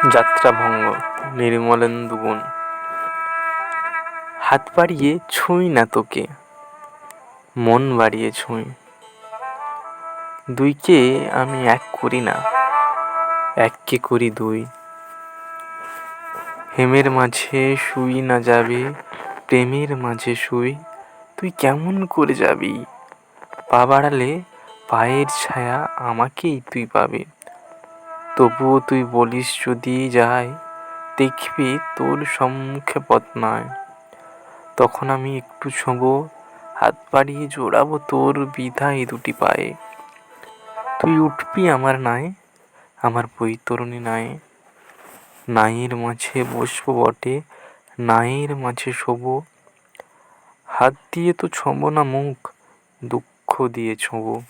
যাত্রাভঙ্গ নির্মলেন্দু গুণ। হাত বাড়িয়ে ছুঁই না তোকে, মন বাড়িয়ে ছুঁই। দুইকে আমি এক করি না, এককে করি দুই। হেমের মাঝে শুই না যাবে, প্রেমের মাঝে শুই। তুই কেমন করে যাবি? পা বাড়ালে পায়ের ছায়া আমাকেই তুই পাবি। তবুও তুই বলিস যদি যাই, দেখবি তোর সম্মুখে পথ নয়। তখন আমি একটু ছোঁবো, হাত বাড়িয়ে জোড়াবো তোর বিধায় দুটি পায়ে। তুই উঠবি আমার নায়ে, আমার বৈতরণী নায়ে। নায়ের মাঝে বসবো বটে, নায়ের মাঝে শোবো। হাত দিয়ে তো ছোঁবো না মুখ, দুঃখ দিয়ে ছোঁবো।